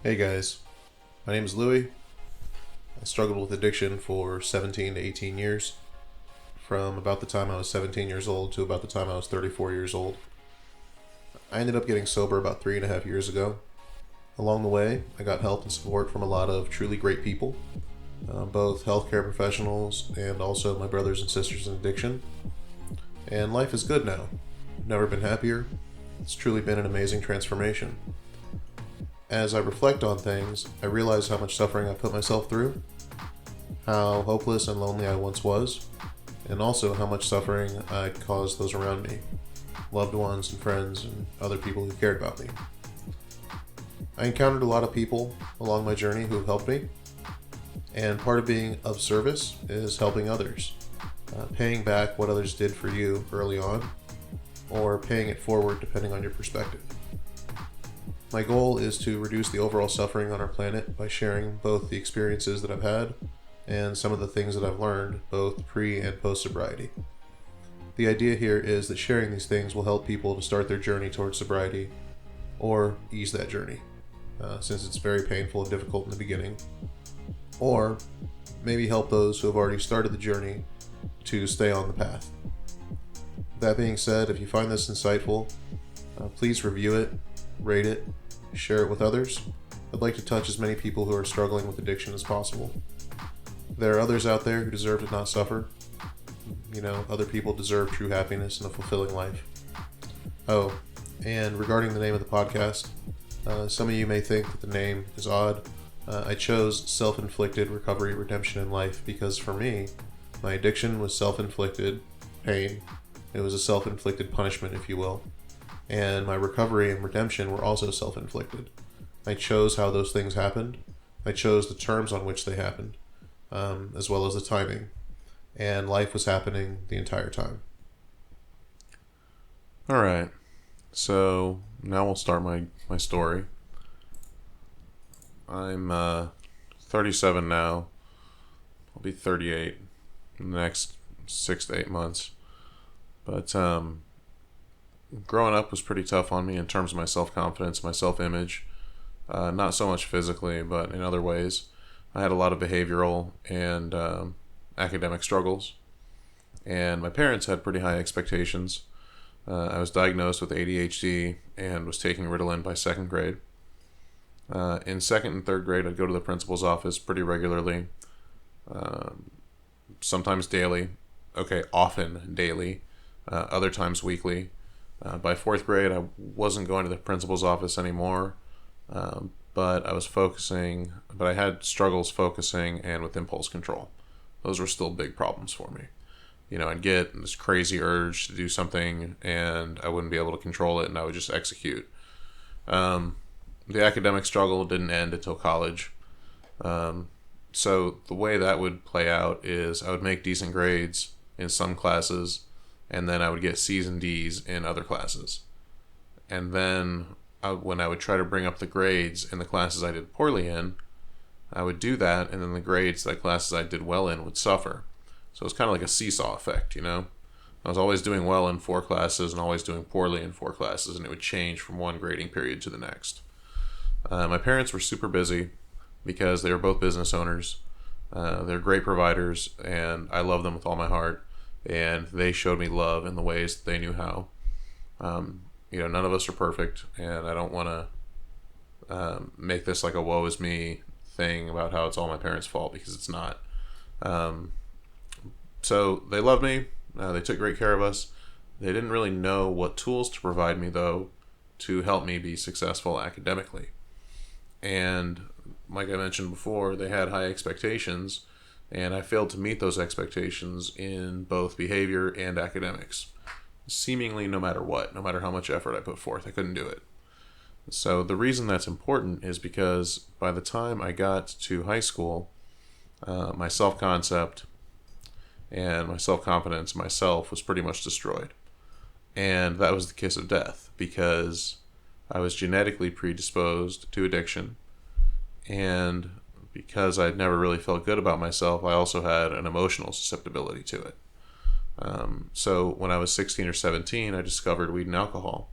Hey guys, my name is Louie. I struggled with addiction for 17 to 18 years, from about the time I was 17 years old to about the time I was 34 years old. I ended up getting sober about 3.5 years ago. Along the way, I got help and support from a lot of truly great people, both healthcare professionals and also my brothers and sisters in addiction. And life is good now. Never been happier. It's truly been an amazing transformation. As I reflect on things, I realize how much suffering I put myself through, how hopeless and lonely I once was, and also how much suffering I caused those around me, loved ones and friends and other people who cared about me. I encountered a lot of people along my journey who helped me, and part of being of service is helping others, paying back what others did for you early on, or paying it forward depending on your perspective. My goal is to reduce the overall suffering on our planet by sharing both the experiences that I've had and some of the things that I've learned, both pre and post sobriety. The idea here is that sharing these things will help people to start their journey towards sobriety or ease that journey, since it's very painful and difficult in the beginning, or maybe help those who have already started the journey to stay on the path. That being said, if you find this insightful, please review it, rate it, share it with others. I'd like to touch as many people who are struggling with addiction as possible. There are others out there who deserve to not suffer. Other people deserve true happiness and a fulfilling life. Oh, and regarding the name of the podcast, some of you may think that the name is odd. I chose Self-Inflicted Recovery, Redemption, and Life because for me, my addiction was self-inflicted pain. It was a self-inflicted punishment, if you will. And my recovery and redemption were also self-inflicted. I chose how those things happened. I chose the terms on which they happened, as well as the timing. And life was happening the entire time. All right. So now we'll start my story. I'm 37 now. I'll be 38 in the next 6 to 8 months. But growing up was pretty tough on me in terms of my self-confidence, my self-image. Not so much physically, but in other ways. I had a lot of behavioral and academic struggles. And my parents had pretty high expectations. I was diagnosed with ADHD and was taking Ritalin by second grade. In second and third grade, I'd go to the principal's office pretty regularly, sometimes daily. Okay, often daily, other times weekly. By fourth grade, I wasn't going to the principal's office anymore, but I had struggles focusing and with impulse control. Those were still big problems for me. I'd get this crazy urge to do something and I wouldn't be able to control it and I would just execute. The academic struggle didn't end until college. So the way that would play out is I would make decent grades in some classes and then I would get C's and D's in other classes. And then when I would try to bring up the grades in the classes I did poorly in, I would do that, and then the grades that classes I did well in would suffer. So it's kind of like a seesaw effect, I was always doing well in 4 classes and always doing poorly in 4 classes, and it would change from one grading period to the next. My parents were super busy because they were both business owners. They're great providers, and I love them with all my heart. And they showed me love in the ways that they knew how. None of us are perfect, and I don't want to make this like a woe is me thing about how it's all my parents' fault, because it's not. So they loved me. They took great care of us. They didn't really know what tools to provide me, though, to help me be successful academically. And like I mentioned before, they had high expectations, and I failed to meet those expectations in both behavior and academics. Seemingly no matter what, no matter how much effort I put forth, I couldn't do it. So the reason that's important is because by the time I got to high school, my self-concept and my self-confidence in myself was pretty much destroyed. And that was the kiss of death, because I was genetically predisposed to addiction, and because I'd never really felt good about myself, I also had an emotional susceptibility to it. So when I was 16 or 17, I discovered weed and alcohol.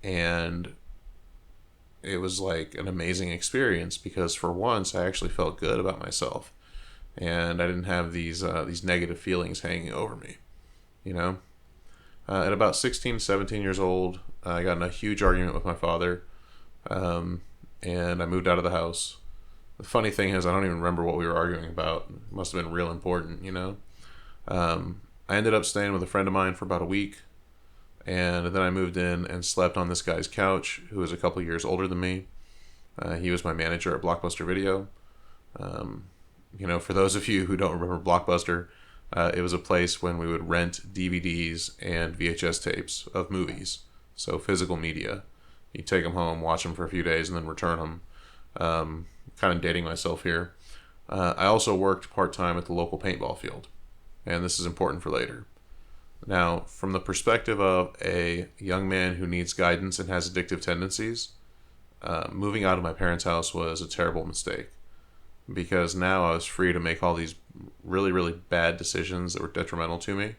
And it was like an amazing experience because for once I actually felt good about myself, and I didn't have these negative feelings hanging over me. You know, at about 16, 17 years old, I got in a huge argument with my father, and I moved out of the house. The funny thing is, I don't even remember what we were arguing about. It must have been real important, you know. I ended up staying with a friend of mine for about a week, and then I moved in and slept on this guy's couch, who was a couple years older than me. He was my manager at Blockbuster Video. You know, for those of you who don't remember Blockbuster, it was a place when we would rent DVDs and VHS tapes of movies, so physical media. You take them home, watch them for a few days, and then return them. Kind of dating myself here. I also worked part-time at the local paintball field, and this is important for later. Now, from the perspective of a young man who needs guidance and has addictive tendencies, moving out of my parents' house was a terrible mistake, because now I was free to make all these really, really bad decisions that were detrimental to me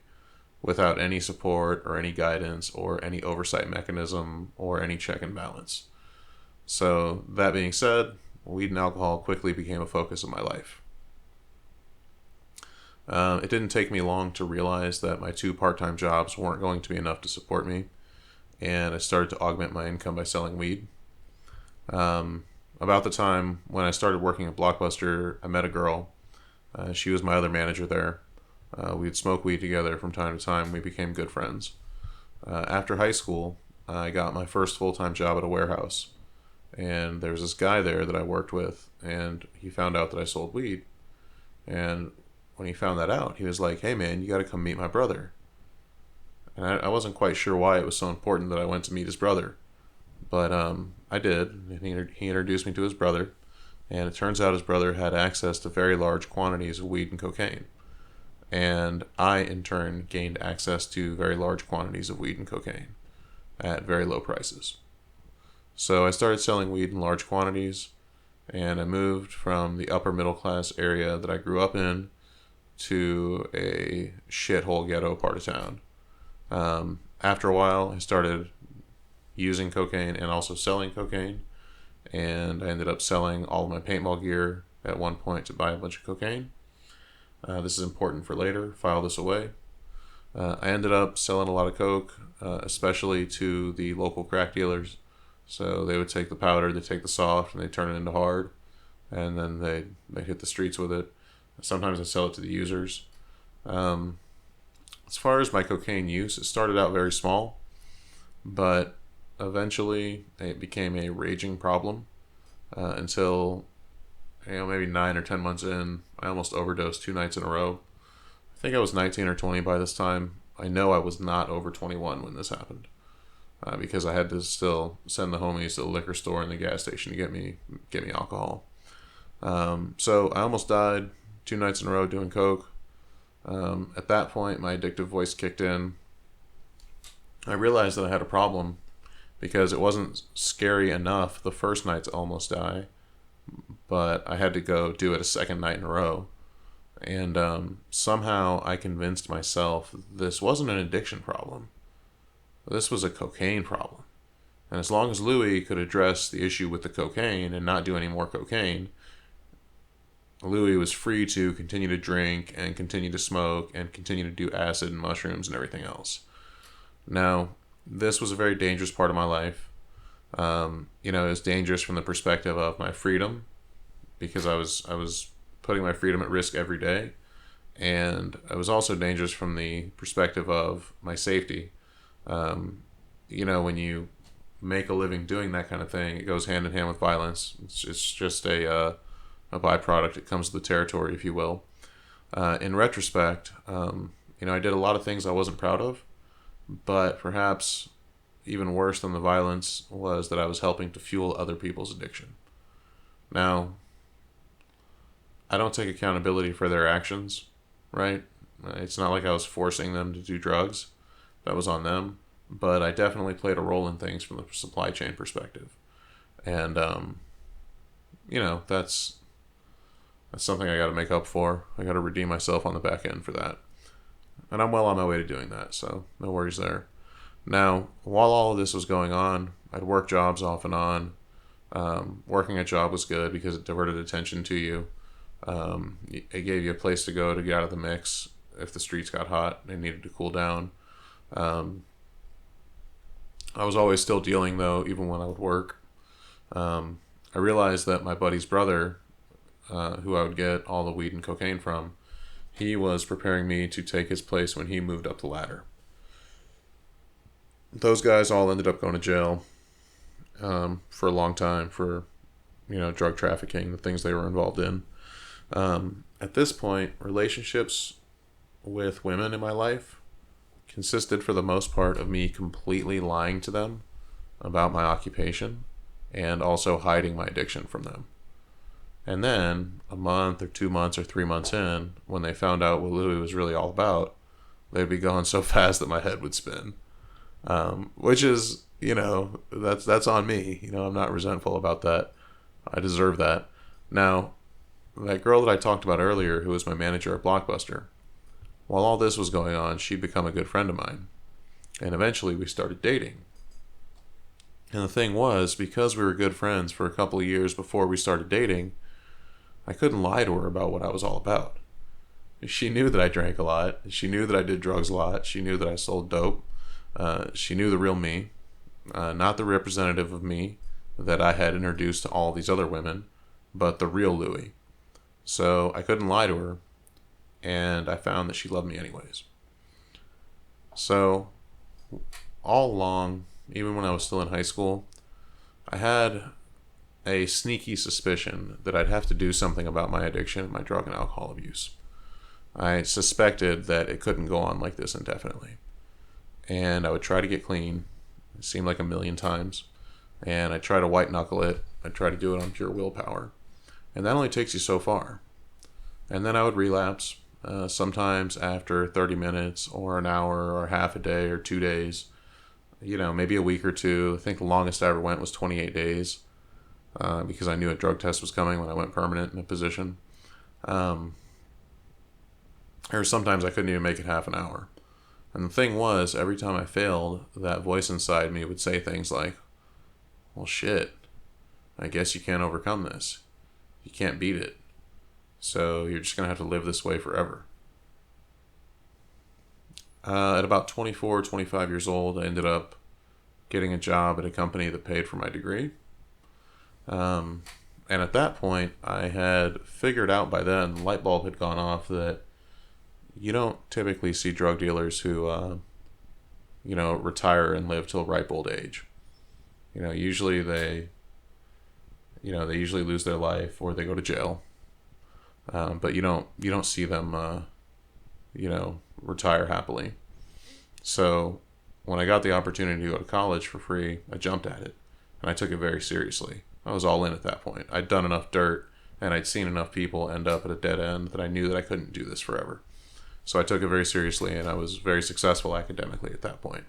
without any support or any guidance or any oversight mechanism or any check and balance. So, that being said, weed and alcohol quickly became a focus of my life. It didn't take me long to realize that my 2 part-time jobs weren't going to be enough to support me, and I started to augment my income by selling weed. About the time when I started working at Blockbuster, I met a girl. She was my other manager there. We'd smoke weed together from time to time. We became good friends. After high school, I got my first full-time job at a warehouse. And there was this guy there that I worked with, and he found out that I sold weed. And when he found that out, he was like, "Hey man, you got to come meet my brother." And I wasn't quite sure why it was so important that I went to meet his brother. But I did, and he introduced me to his brother. And it turns out his brother had access to very large quantities of weed and cocaine. And I, in turn, gained access to very large quantities of weed and cocaine at very low prices. So I started selling weed in large quantities, and I moved from the upper middle class area that I grew up in to a shithole ghetto part of town. After a while, I started using cocaine and also selling cocaine, and I ended up selling all of my paintball gear at one point to buy a bunch of cocaine. This is important for later. File this away. I ended up selling a lot of coke, especially to the local crack dealers. So they would take the powder, they take the soft, and they turn it into hard, and then they hit the streets with it. Sometimes I sell it to the users. As far as my cocaine use, it started out very small, but eventually it became a raging problem until maybe 9 or 10 months in, I almost overdosed 2 nights in a row. I think I was 19 or 20 by this time. I know I was not over 21 when this happened. Because I had to still send the homies to the liquor store and the gas station to get me alcohol. So I almost died 2 nights in a row doing coke. At that point, my addictive voice kicked in. I realized that I had a problem because it wasn't scary enough the first night to almost die, but I had to go do it a second night in a row. And somehow I convinced myself this wasn't an addiction problem. This was a cocaine problem. And as long as Louie could address the issue with the cocaine and not do any more cocaine, Louie was free to continue to drink and continue to smoke and continue to do acid and mushrooms and everything else. Now, this was a very dangerous part of my life. It was dangerous from the perspective of my freedom, because I was putting my freedom at risk every day. And it was also dangerous from the perspective of my safety. When you make a living doing that kind of thing, it goes hand in hand with violence. It's just a byproduct. It comes with the territory, if you will. In retrospect, I did a lot of things I wasn't proud of, but perhaps even worse than the violence was that I was helping to fuel other people's addiction. Now, I don't take accountability for their actions, right? It's not like I was forcing them to do drugs. That was on them. But I definitely played a role in things from the supply chain perspective. And, that's something I got to make up for. I got to redeem myself on the back end for that. And I'm well on my way to doing that, so no worries there. Now, while all of this was going on, I'd work jobs off and on. Working a job was good because it diverted attention to you. It gave you a place to go to get out of the mix if the streets got hot and needed to cool down. Um, I was always still dealing, though, even when I would work. I realized that my buddy's brother, who I would get all the weed and cocaine from, he was preparing me to take his place when he moved up the ladder. Those guys all ended up going to jail for a long time for, drug trafficking, the things they were involved in. At this point, relationships with women in my life consisted for the most part of me completely lying to them about my occupation and also hiding my addiction from them. And then a month or 2 months or 3 months in, when they found out what Louie was really all about, they'd be going so fast that my head would spin. Which is, that's on me. I'm not resentful about that. I deserve that. Now, that girl that I talked about earlier, who was my manager at Blockbuster, while all this was going on, she'd become a good friend of mine. And eventually we started dating. And the thing was, because we were good friends for a couple of years before we started dating, I couldn't lie to her about what I was all about. She knew that I drank a lot. She knew that I did drugs a lot. She knew that I sold dope. She knew the real me, not the representative of me that I had introduced to all these other women, but the real Louie. So I couldn't lie to her, and I found that she loved me anyways. So all along, even when I was still in high school, I had a sneaky suspicion that I'd have to do something about my addiction and my drug and alcohol abuse. I suspected that it couldn't go on like this indefinitely. And I would try to get clean. It seemed like a million times. And I'd try to white knuckle it. I'd try to do it on pure willpower. And that only takes you so far. And then I would relapse, sometimes after 30 minutes or an hour or half a day or 2 days, maybe a week or two. I think the longest I ever went was 28 days because I knew a drug test was coming when I went permanent in a position. Or sometimes I couldn't even make it half an hour. And the thing was, every time I failed, that voice inside me would say things like, well, shit, I guess you can't overcome this. You can't beat it. So you're just going to have to live this way forever. At about 24, 25 years old, I ended up getting a job at a company that paid for my degree. And at that point, I had figured out by then, the light bulb had gone off that you don't typically see drug dealers who, retire and live till ripe old age. Usually they usually lose their life or they go to jail. But you don't see them, retire happily. So when I got the opportunity to go to college for free, I jumped at it and I took it very seriously. I was all in at that point. I'd done enough dirt and I'd seen enough people end up at a dead end that I knew that I couldn't do this forever. So I took it very seriously and I was very successful academically at that point.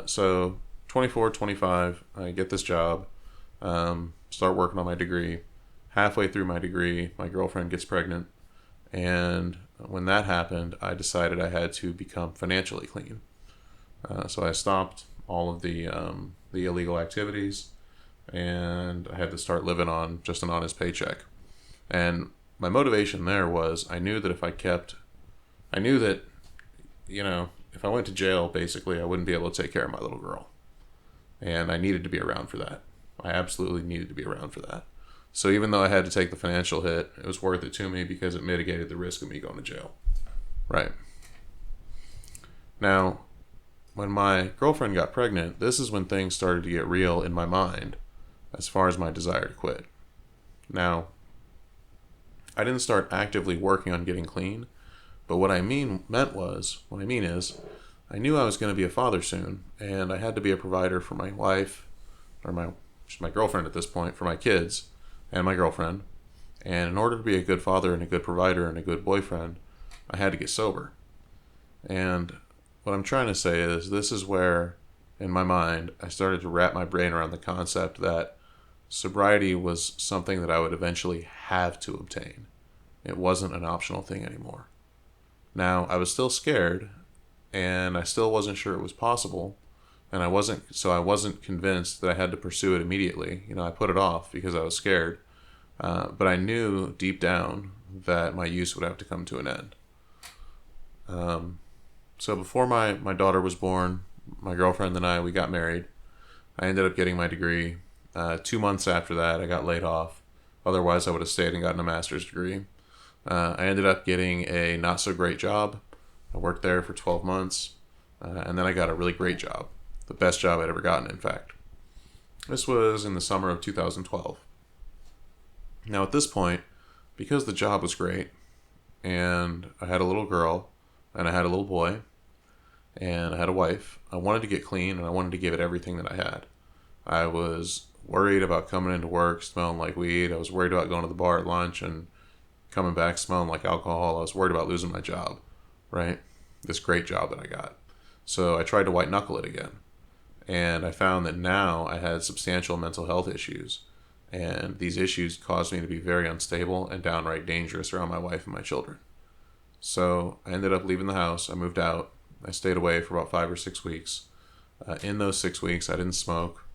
So 24, 25, I get this job, start working on my degree. Halfway through my degree, my girlfriend gets pregnant. And when that happened, I decided I had to become financially clean. So I stopped all of the illegal activities and I had to start living on just an honest paycheck. And my motivation there was I knew that if I went to jail, basically, I wouldn't be able to take care of my little girl. And I needed to be around for that. I absolutely needed to be around for that. So even though I had to take the financial hit, it was worth it to me because it mitigated the risk of me going to jail. Right. Now, when my girlfriend got pregnant, this is when things started to get real in my mind as far as my desire to quit. Now, I didn't start actively working on getting clean, but what I mean is, I knew I was going to be a father soon, and I had to be a provider for my wife, or she's my girlfriend at this point, for my kids, and my girlfriend. And in order to be a good father and a good provider and a good boyfriend, I had to get sober. And what I'm trying to say is, this is where, in my mind, I started to wrap my brain around the concept that sobriety was something that I would eventually have to obtain. It wasn't an optional thing anymore. Now, I was still scared, and I still wasn't sure it was possible, and I wasn't convinced that I had to pursue it immediately. You know, I put it off because I was scared, but I knew deep down that my use would have to come to an end. So before my daughter was born, my girlfriend and I, we got married. I ended up getting my degree. 2 months after that, I got laid off. Otherwise, I would have stayed and gotten a master's degree. I ended up getting a not so great job. I worked there for 12 months. And then I got a really great job. The best job I'd ever gotten, in fact. This was in the summer of 2012. Now, at this point, because the job was great, and I had a little girl, and I had a little boy, and I had a wife, I wanted to get clean, and I wanted to give it everything that I had. I was worried about coming into work smelling like weed. I was worried about going to the bar at lunch and coming back smelling like alcohol. I was worried about losing my job, right? This great job that I got. So I tried to white knuckle it again. And I found that now I had substantial mental health issues. And these issues caused me to be very unstable and downright dangerous around my wife and my children. So I ended up leaving the house. I moved out. I stayed away for about 5 or 6 weeks. In those 6 weeks, I didn't smoke.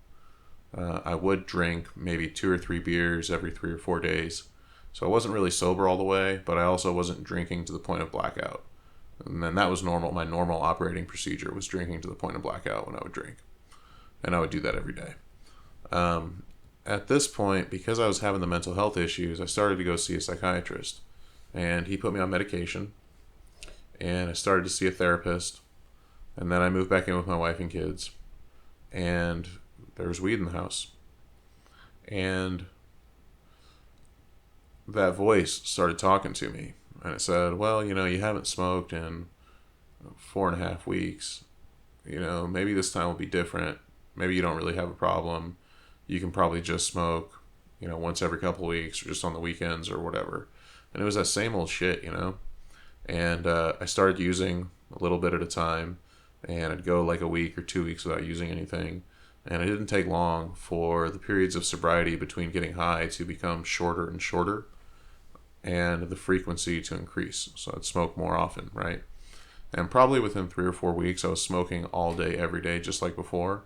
I would drink maybe 2 or 3 beers every 3 or 4 days. So I wasn't really sober all the way, but I also wasn't drinking to the point of blackout. And then that was normal. My normal operating procedure was drinking to the point of blackout when I would drink. And I would do that every day. At this point, because I was having the mental health issues, I started to go see a psychiatrist. And he put me on medication. And I started to see a therapist. And then I moved back in with my wife and kids. And there was weed in the house. And that voice started talking to me. And it said, well, you haven't smoked in 4.5 weeks. Maybe this time will be different. Maybe you don't really have a problem. You can probably just smoke, once every couple of weeks or just on the weekends or whatever. And it was that same old shit, And I started using a little bit at a time. And I'd go like a week or 2 weeks without using anything. And it didn't take long for the periods of sobriety between getting high to become shorter and shorter, and the frequency to increase. So I'd smoke more often, right? And probably within 3 or 4 weeks, I was smoking all day, every day, just like before.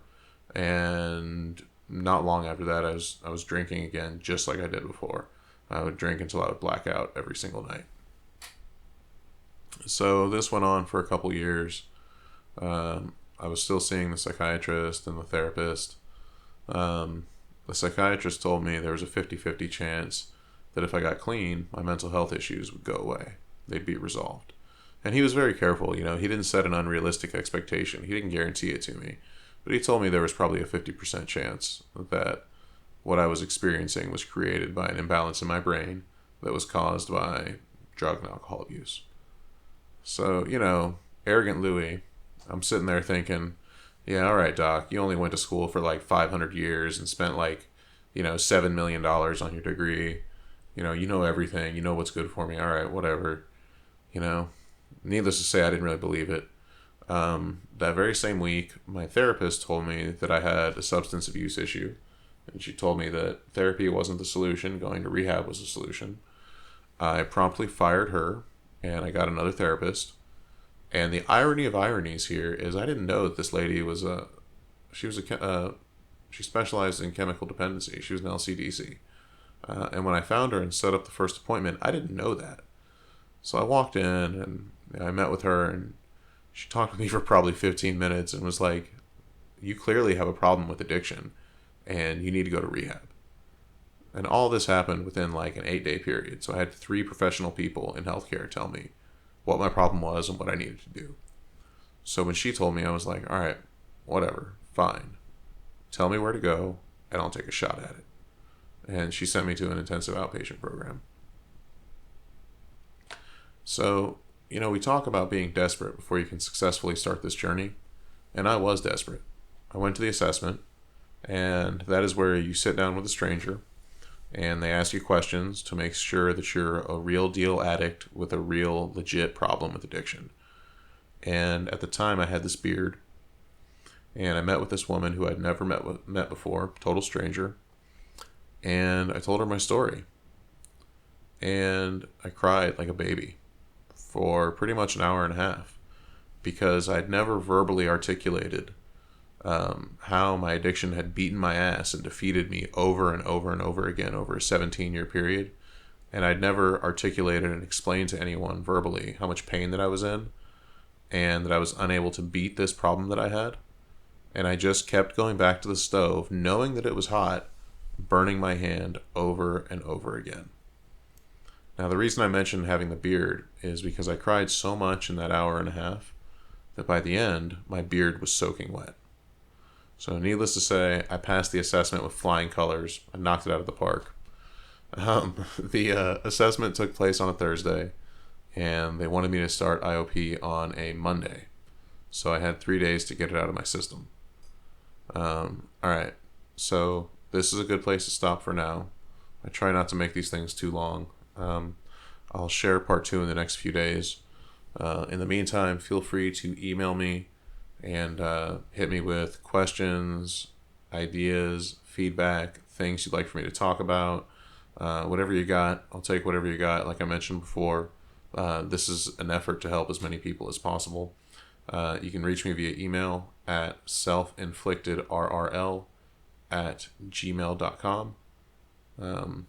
And not long after that, I was drinking again, just like I did before. I would drink until I would black out every single night. So this went on for a couple years. I was still seeing the psychiatrist and the therapist. The psychiatrist told me there was a 50-50 chance that if I got clean, my mental health issues would go away. They'd be resolved. And he was very careful. He didn't set an unrealistic expectation. He didn't guarantee it to me. But he told me there was probably a 50% chance that what I was experiencing was created by an imbalance in my brain that was caused by drug and alcohol abuse. So, arrogant Louie, I'm sitting there thinking, yeah, all right, doc, you only went to school for like 500 years and spent like, $7 million on your degree. You know everything. You know what's good for me. All right, whatever. Needless to say, I didn't really believe it. That very same week, my therapist told me that I had a substance abuse issue. And she told me that therapy wasn't the solution. Going to rehab was the solution. I promptly fired her, and I got another therapist. And the irony of ironies here is I didn't know that this lady was she specialized in chemical dependency. She was an LCDC. And when I found her and set up the first appointment, I didn't know that. So I walked in and I met with her, and she talked with me for probably 15 minutes and was like, you clearly have a problem with addiction and you need to go to rehab. And all this happened within like an 8-day period. So I had 3 professional people in healthcare tell me what my problem was and what I needed to do. So when she told me, I was like, all right, whatever, fine. Tell me where to go and I'll take a shot at it. And she sent me to an intensive outpatient program. So, we talk about being desperate before you can successfully start this journey. And I was desperate. I went to the assessment, and that is where you sit down with a stranger and they ask you questions to make sure that you're a real deal addict with a real legit problem with addiction. And at the time I had this beard, and I met with this woman who I'd never met before, total stranger, and I told her my story. And I cried like a baby for pretty much an hour and a half because I'd never verbally articulated how my addiction had beaten my ass and defeated me over and over and over again over a 17-year period. And I'd never articulated and explained to anyone verbally how much pain that I was in and that I was unable to beat this problem that I had. And I just kept going back to the stove, knowing that it was hot, burning my hand over and over again. Now, the reason I mentioned having the beard is because I cried so much in that hour and a half that by the end, my beard was soaking wet. So needless to say, I passed the assessment with flying colors. I knocked it out of the park. The assessment took place on a Thursday, and they wanted me to start IOP on a Monday. So I had 3 days to get it out of my system. All right, so this is a good place to stop for now. I try not to make these things too long. I'll share part 2 in the next few days. In the meantime, feel free to email me and hit me with questions, ideas, feedback, things you'd like for me to talk about. Whatever you got, I'll take whatever you got. Like I mentioned before, this is an effort to help as many people as possible. You can reach me via email at selfinflictedrrl@gmail.com.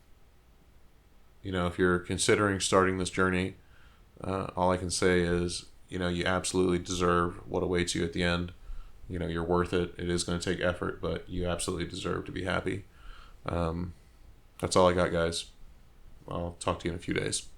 If you're considering starting this journey, all I can say is, you absolutely deserve what awaits you at the end. You're worth it. It is going to take effort, but you absolutely deserve to be happy. That's all I got, guys. I'll talk to you in a few days.